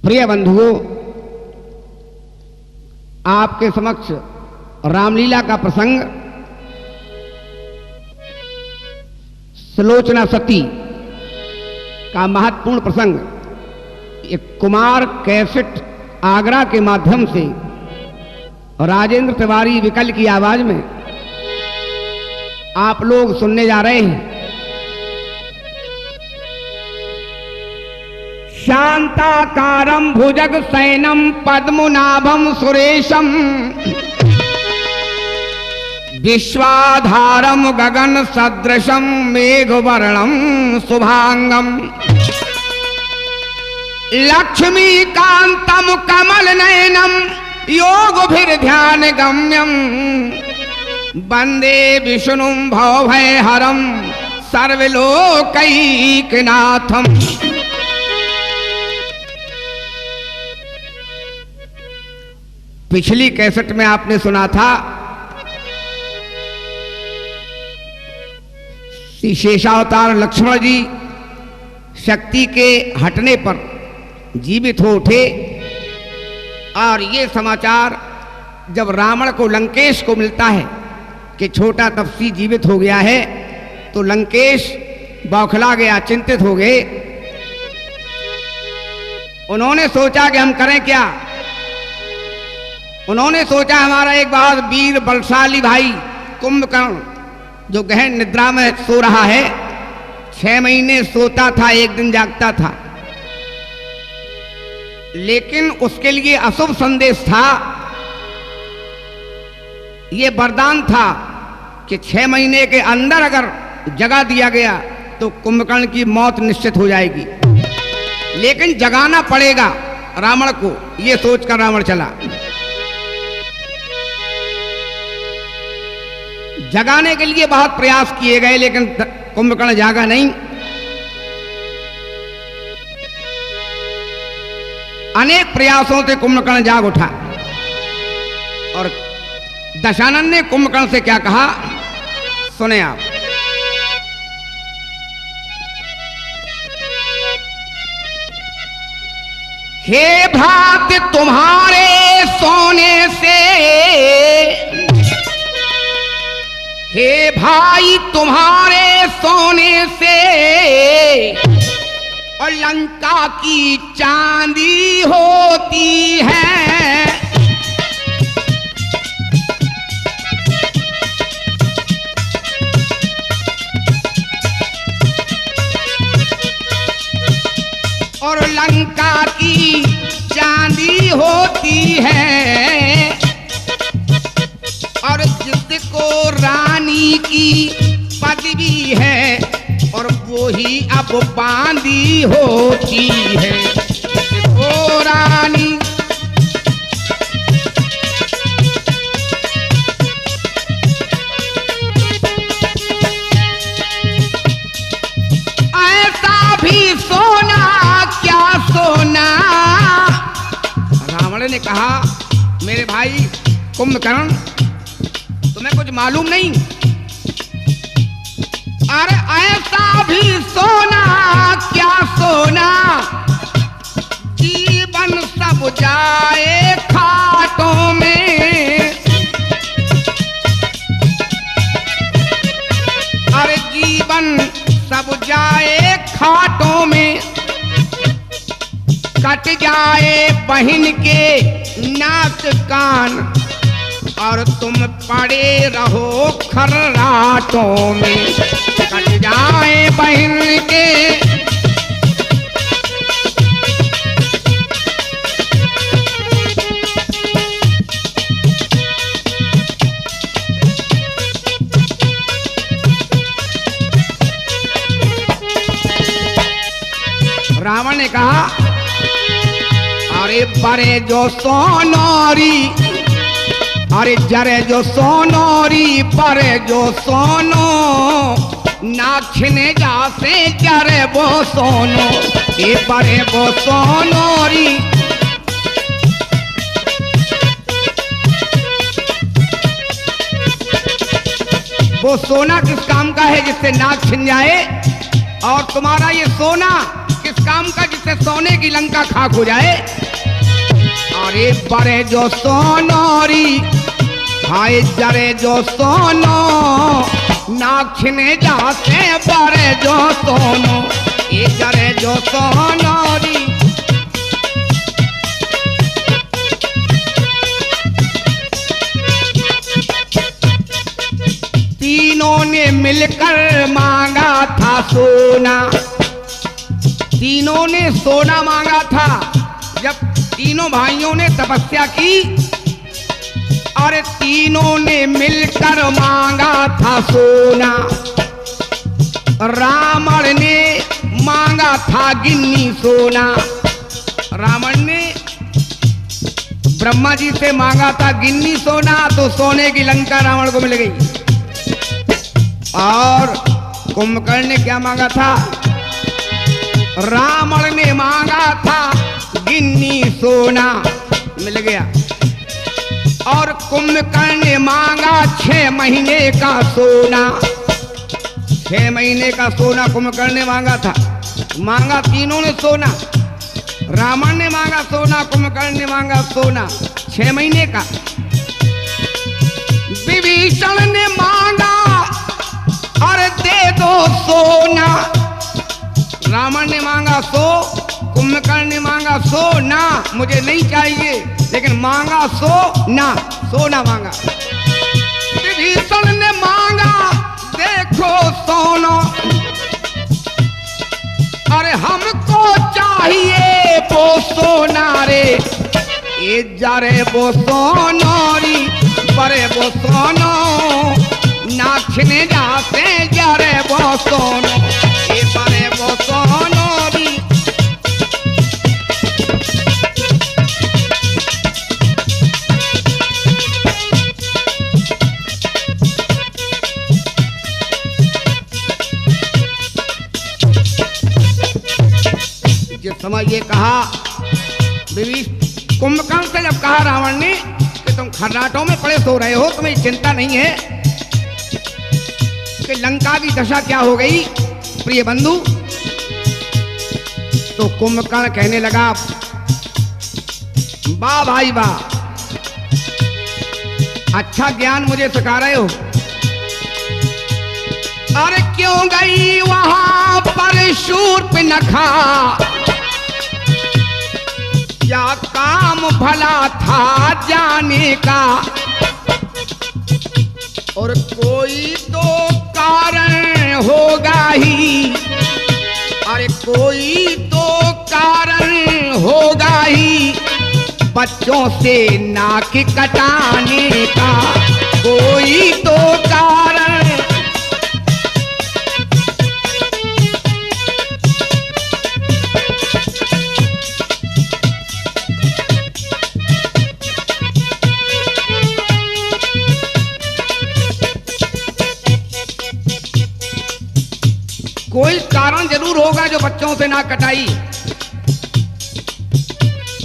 प्रिय बंधुओं, आपके समक्ष रामलीला का प्रसंग सुलोचना सती का महत्वपूर्ण प्रसंग एक कुमार कैसेट आगरा के माध्यम से राजेंद्र तिवारी विकल की आवाज में आप लोग सुनने जा रहे हैं। शांताकारं भुजग सैनम पद्मनाभं सुरेशम विश्वाधारं गगन सदृशं मेघवर्णं शुभांगम लक्ष्मीकांतं कमलनयनं योगभिर्ध्यान गम्यं वंदे विष्णुं भवभयहरं सर्वलोकैकनाथम्। पिछली कैसेट में आपने सुना था श्री शेषावतार लक्ष्मण जी शक्ति के हटने पर जीवित हो उठे और ये समाचार जब रावण को लंकेश को मिलता है कि छोटा तपसी जीवित हो गया है तो लंकेश बौखला गया, चिंतित हो गए। उन्होंने सोचा कि हम करें क्या। उन्होंने सोचा हमारा एक बहुत वीर बलशाली भाई कुंभकर्ण जो गहन निद्रा में सो रहा है, 6 महीने सोता था, एक दिन जागता था, लेकिन उसके लिए अशुभ संदेश था। यह वरदान था कि 6 महीने के अंदर अगर जगा दिया गया तो कुंभकर्ण की मौत निश्चित हो जाएगी, लेकिन जगाना पड़ेगा रावण को, यह सोचकर रावण चला। जगाने के लिए बहुत प्रयास किए गए लेकिन कुंभकर्ण जागा नहीं। अनेक प्रयासों से कुंभकर्ण जाग उठा और दशानन ने कुंभकर्ण से क्या कहा सुने आप। हे भ्रात तुम्हारे सोने से, हे भाई तुम्हारे सोने से और लंका की चांदी होती है। और लंका की चांदी होती है और जिसको रानी की पदवी है और वो ही अब बांदी होती है। ओ रानी ऐसा भी सोना क्या सोना। रावण ने कहा मेरे भाई कुंभकर्ण तुम्हें कुछ मालूम नहीं। अरे ऐसा भी सोना क्या सोना, जीवन सब जाए खाटों में। अरे जीवन सब जाए खाटों में, कट जाए बहन के नाक कान और तुम पड़े रहो खर्राटों में। कट जाए बहन के रावण ने कहा अरे बड़े जो सोनौरी, अरे जरे जो सोनौरी परे जो सोनो, नाखने जा से जरे वो सोनो, ये परे वो सोनौरी। वो सोना किस काम का है जिससे नाक छिन जाए, और तुम्हारा ये सोना किस काम काम का जिससे सोने की लंका खाक हो जाए। अरे बड़े जो सोनोरी हाय जरे जो सोनो नाखने जाते बड़े जो सोनो ये जरे जो सोनोरी। तीनों ने मिलकर मांगा था सोना, तीनों ने सोना मांगा था। जब तीनों भाइयों ने तपस्या की और तीनों ने मिलकर मांगा था सोना। रावण ने मांगा था गिन्नी सोना, रावण ने ब्रह्मा जी से मांगा था गिन्नी सोना, तो सोने की लंका रावण को मिल गई। और कुंभकर्ण ने क्या मांगा था? रावण ने मांगा था गिन्नी सोना, मिल गया। और कुंभकर्ण ने मांगा 6 महीने का सोना, 6 महीने का सोना कुंभकर्ण ने मांगा था। मांगा तीनों ने सोना, रावण ने मांगा सोना, कुंभकर्ण ने मांगा सोना 6 महीने का। विभीषण ने मांगा और दे दो सोना, रावण ने मांगा सो, कुंभकर्ण ने मांगा सोना, मुझे नहीं चाहिए, लेकिन मांगा सोना, सोना मांगा। विभीषण ने मांगा देखो सोना, अरे हमको चाहिए वो सोना रे, ये जरे वो सोनोरी बड़े वो सोनो नाचने जाते जरे वो सोनो ये बड़े वो सोनोरी। जिस समय ये कहा कुंभकर्ण से, जब कहा रावण ने कि तुम खर्राटों में पड़े सो रहे हो, तुम्हें चिंता नहीं है कि लंका की दशा क्या हो गई प्रिय बंधु, तो कुंभकर्ण कहने लगा वाह भाई वाह, अच्छा ज्ञान मुझे सिखा रहे हो। अरे क्यों गई वहां पर शूर्पणखा, क्या काम भला था जाने का, और कोई तो कारण होगा ही, अरे कोई तो कारण होगा ही, बच्चों से नाक कटाने का कोई तो कारण। कोई कारण जरूर होगा जो बच्चों से नाक कटाई।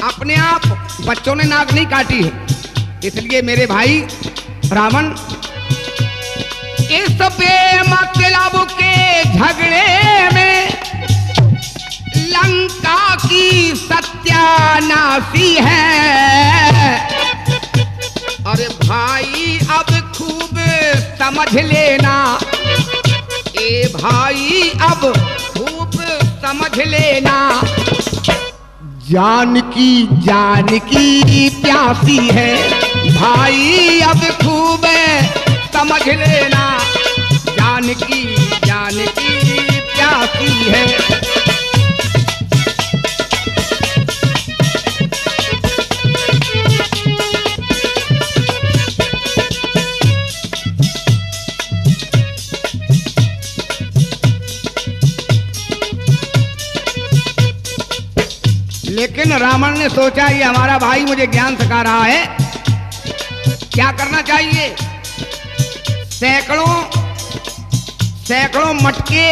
अपने आप बच्चों ने नाक नहीं काटी है, इसलिए मेरे भाई रावण इस बेमतलब के झगड़े में लंका की सत्यानाशी है। अरे भाई अब खूब समझ लेना, ए भाई अब खूब समझ लेना, जानकी प्यासी है, भाई अब खूब समझ लेना, जानकी प्यासी है। लेकिन रावण ने सोचा ये हमारा भाई मुझे ज्ञान सिखा रहा है, क्या करना चाहिए। सैकड़ों मटके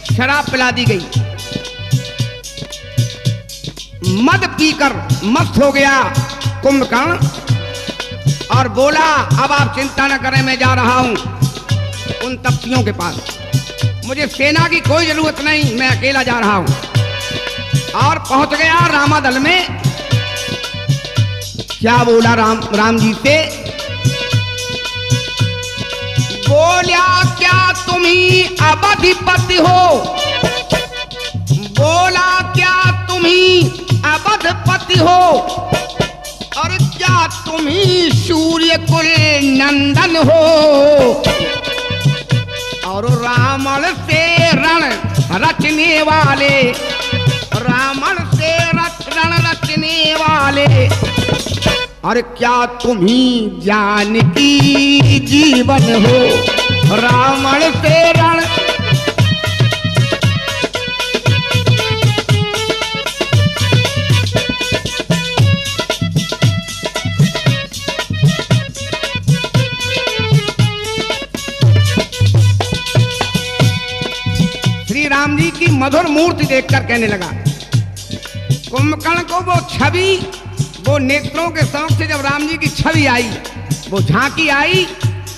शराब पिला दी गई, मद पीकर मस्त हो गया कुंभकर्ण और बोला अब आप चिंता न करें, मैं जा रहा हूं उन तपस्वियों के पास, मुझे सेना की कोई जरूरत नहीं, मैं अकेला जा रहा हूं। और पहुंच गया रामादल में। क्या बोला राम जी से? बोला क्या तुम ही अवधिपति हो? बोला क्या तुम ही अवधपति हो? और क्या तुम ही सूर्य कुल नंदन हो? और रावण से रण रचने वाले, रावण से रण रचने वाले, और क्या तुम ही जानकी जीवन हो? रावण से रण राम जी की मधुर मूर्ति देखकर कहने लगा। कुंभकर्ण को वो छवि, वो नेत्रों के समक्ष जब राम जी की छवि आई, वो झांकी आई,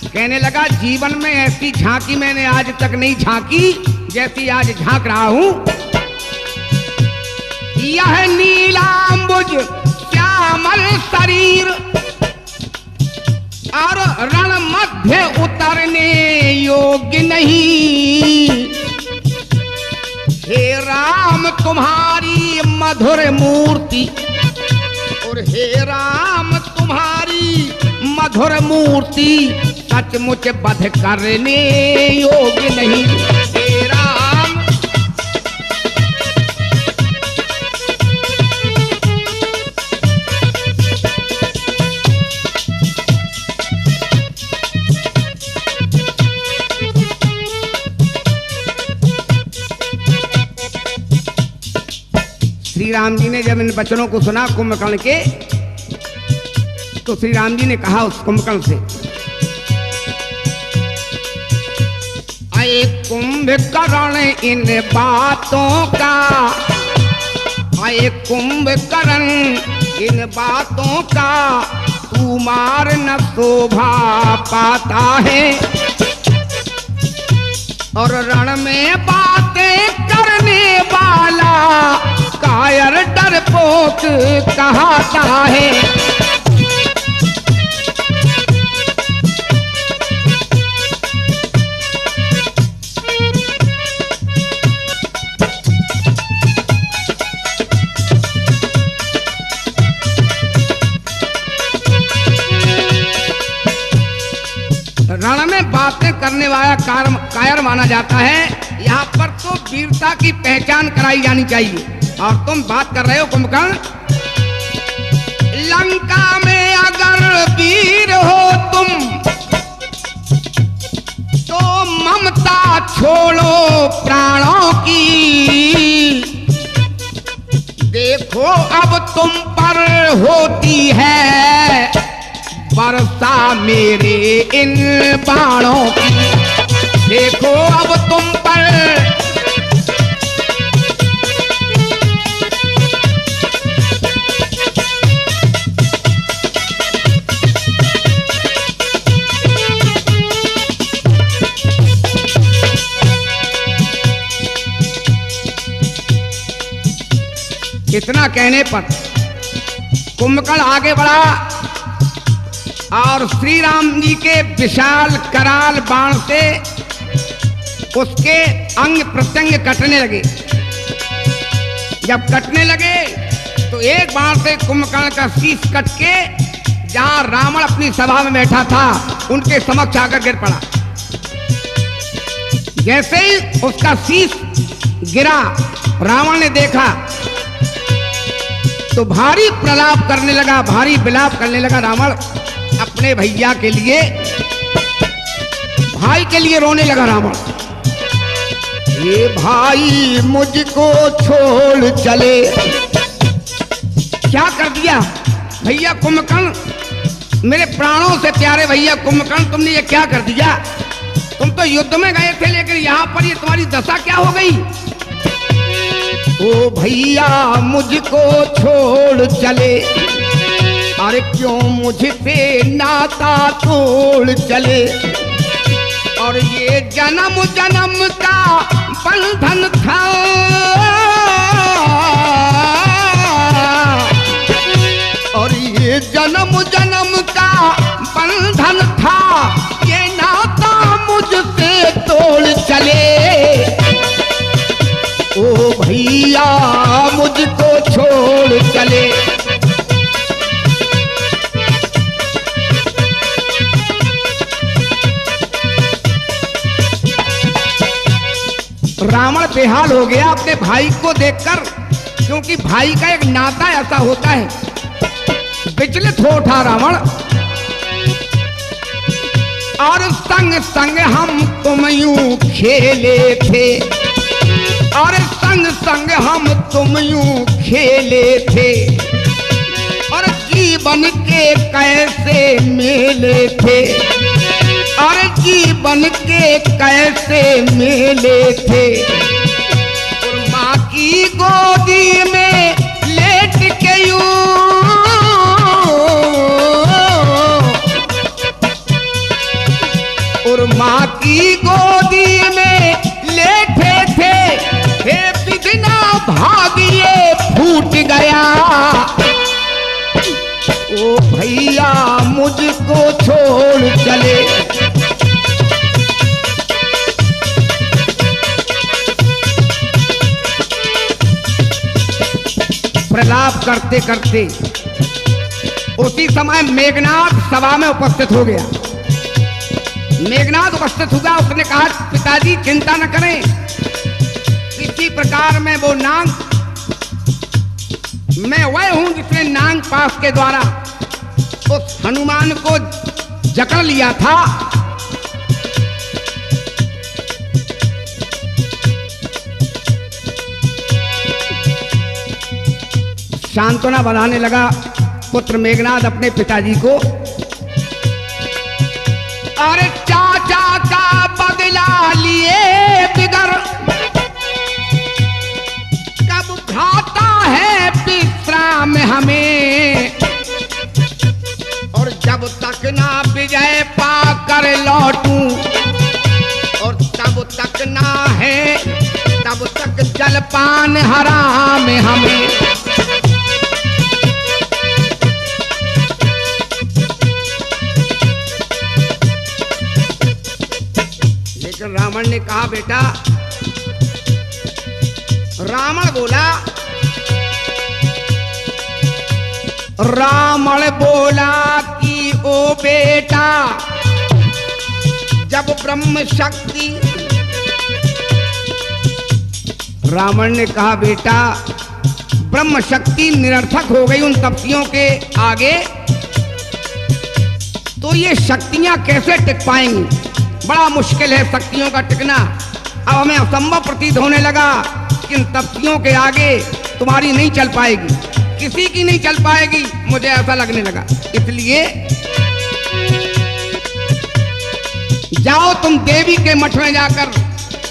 कहने लगा जीवन में ऐसी झांकी मैंने आज तक नहीं झांकी जैसी आज झांक रहा हूं। यह नीलांबुज श्यामल शरीर और रण मध्य उतरने योग्य नहीं। हे राम तुम्हारी मधुर मूर्ति, और हे राम तुम्हारी मधुर मूर्ति सचमुच वध करने योग्य नहीं। हे राम श्री राम जी ने जब इन वचनों को सुना कुंभकर्ण के, तो श्री राम जी ने कहा उस कुंभकर्ण से, आए कुंभकर्ण इन बातों का, आए कुंभकर्ण इन बातों का, तू मार न शोभा पाता है। और रण में बातें करने वाला कायर डरपोक कहाता है। रण में बातें करने वाला कायर माना जाता है। यहाँ पर तो वीरता की पहचान कराई जानी चाहिए। और तुम बात कर रहे हो कुंभकर्ण, लंका में अगर वीर हो तुम तो ममता छोड़ो प्राणों की। देखो अब तुम पर होती है वर्षा मेरे इन बाणों की। देखो अब तुम पर इतना कहने पर कुंभकर्ण आगे बढ़ा और श्री राम जी के विशाल कराल बाण से उसके अंग प्रत्यंग कटने लगे। जब कटने लगे तो एक बाण से कुंभकर्ण का शीश कट के जहां रावण अपनी सभा में बैठा था उनके समक्ष आकर गिर पड़ा। जैसे ही उसका शीश गिरा, रावण ने देखा तो भारी प्रलाप करने लगा, भारी विलाप करने लगा। रावण अपने भैया के लिए, भाई के लिए रोने लगा। रावण, ये भाई मुझको छोड़ चले। क्या कर दिया भैया कुंभकर्ण, मेरे प्राणों से प्यारे भैया कुंभकर्ण, तुमने ये क्या कर दिया? तुम तो युद्ध में गए थे, लेकिन यहाँ पर ये तुम्हारी दशा क्या हो गई? ओ भैया मुझको छोड़ चले, अरे क्यों मुझसे नाता तोड़ चले? और ये जन्म जन्म का बंधन था, जन्म जन्म का बंधन था, ये नाता मुझसे तोड़ चले। ओ भैया मुझको छोड़ चले। रावण बेहाल हो गया अपने भाई को देखकर, क्योंकि भाई का एक नाता ऐसा होता है। विचलित हो उठा रावण, और संग संग हम तुम यूं खेले थे, और संग संग हम तुम यूं खेले थे, और जीवन के कैसे मेले थे, और जीवन के कैसे मेले थे। और माँ की गोदी में लेट के यूं, और माँ की गोदी में लेटे थे, हे बिघना भागिए फूट गया। ओ भैया मुझको छोड़ चले। प्रलाप करते करते उसी समय मेघनाथ सभा में उपस्थित हो गया। मेघनाथ उपस्थित हुआ, उसने कहा पिताजी चिंता न करें, किसी प्रकार में वो नाग, मैं वह हूं जिसने नाग पास के द्वारा उस हनुमान को जकड़ लिया था। सांत्वना बनाने लगा पुत्र मेघनाथ अपने पिताजी को। अरे चाचा का बदला लिए बिगर कब भाता है विश्राम हमें, और जब तक ना विजय पाकर लौटूं, और तब तक ना है तब तक जलपान हराम हमें। रावण ने कहा बेटा, रावण बोला कि ओ बेटा, जब ब्रह्म शक्ति, रावण ने कहा बेटा ब्रह्म शक्ति निरर्थक हो गई उन तपस्वियों के आगे, तो ये शक्तियां कैसे टिक पाएंगी? बड़ा मुश्किल है शक्तियों का टिकना। अब हमें असंभव प्रतीत होने लगा कि इन तपस्वियों के आगे तुम्हारी नहीं चल पाएगी, किसी की नहीं चल पाएगी, मुझे ऐसा लगने लगा। इसलिए जाओ तुम देवी के मठ में जाकर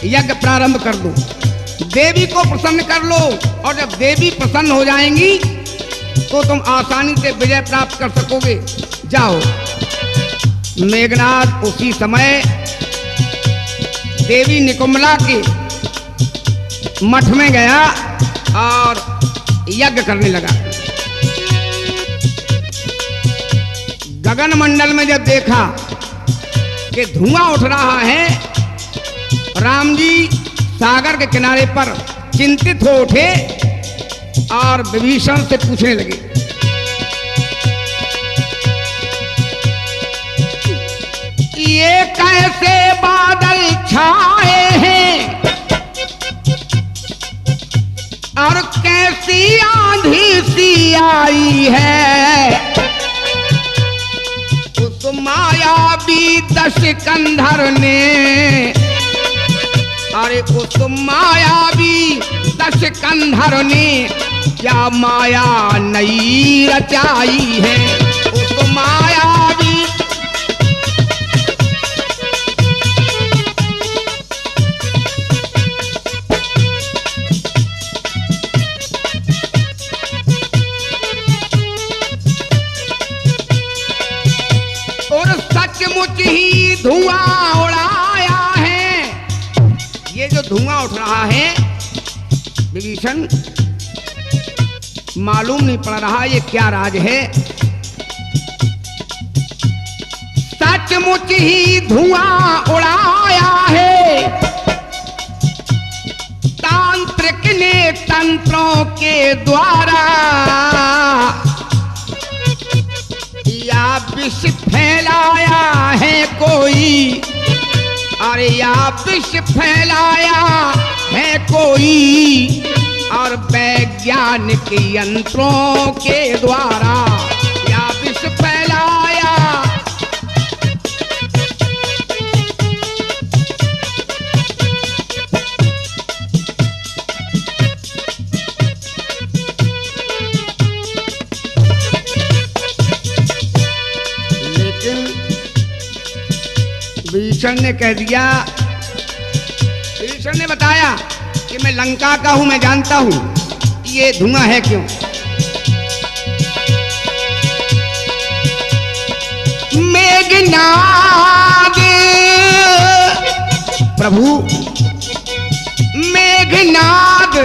यज्ञ प्रारंभ कर दो, देवी को प्रसन्न कर लो, और जब देवी प्रसन्न हो जाएंगी तो तुम आसानी से विजय प्राप्त कर सकोगे। जाओ। मेघनाथ उसी समय देवी निकुंभला के मठ में गया और यज्ञ करने लगा। गगन मंडल में जब देखा कि धुआं उठ रहा है, राम जी सागर के किनारे पर चिंतित हो उठे और विभीषण से पूछने लगे, ये कैसे बादल छाए हैं और कैसी आंधी सी आई है, उस मायावी दशकंधर ने, अरे उस मायावी दशकंधर ने क्या माया नई रचाई है, उस मायावी। और सचमुच ही धुआं उड़ाया है। ये जो धुआं उठ रहा है विभीषण, मालूम नहीं पड़ रहा ये क्या राज है। सचमुच ही धुआं उड़ाया है तांत्रिक ने तंत्रों के द्वारा, या विष फैलाया है कोई, अरे या विष फैलाया है कोई, और वैज्ञानिक यंत्रों के द्वारा, या विष फैलाया। लेकिन विभीषण ने कह दिया, विभीषण ने बताया कि मैं लंका का हूं, मैं जानता हूं ये धुआं है क्यों। मेघनाद प्रभु, मेघनाद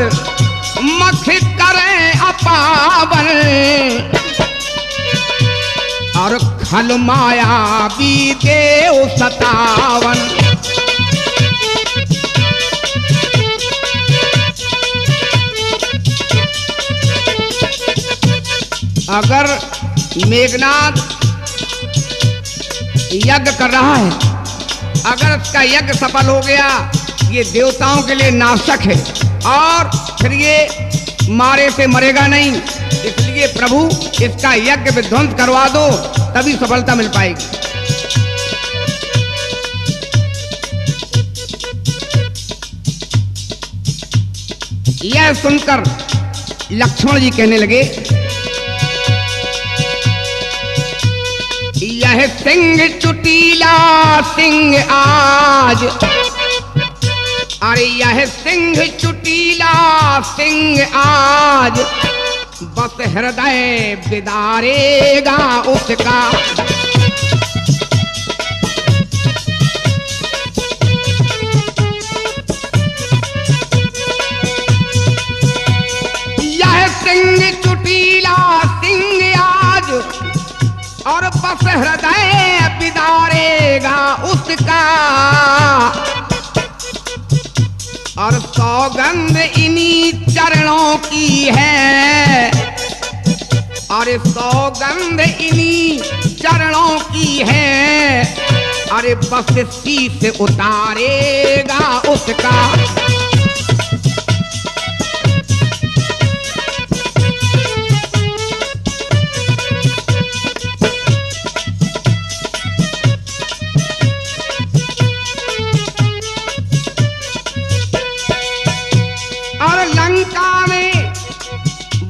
मख करे अपावन, और खल माया भी देव सतावन। अगर मेघनाद यज्ञ कर रहा है, अगर उसका यज्ञ सफल हो गया, ये देवताओं के लिए नाशक है और फिर ये मारे से मरेगा नहीं, इसलिए प्रभु इसका यज्ञ विध्वंस करवा दो, तभी सफलता मिल पाएगी। यह सुनकर लक्ष्मण जी कहने लगे, यह सिंह चुटीला सिंह आज, अरे यह सिंह चुटीला सिंह आज, बस हृदय बिदारेगा उसका। यह सिंह चुटीला सिंह आज, और बस हृदय बिदारेगा उसका, और सौगंध इन्हीं चरणों की है, अरे सौगंध इन्हीं चरणों की है, अरे बस शीश उतारेगा उसका।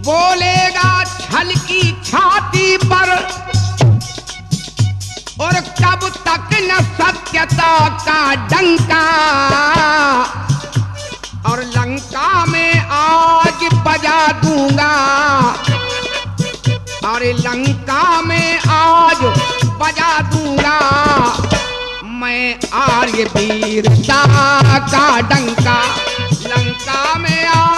बोलेगा छल की छाती पर, और कब तक न सत्यता का डंका, और लंका में आज बजा दूंगा, अरे लंका में आज बजा दूंगा मैं आर्य वीरता का डंका, लंका में आज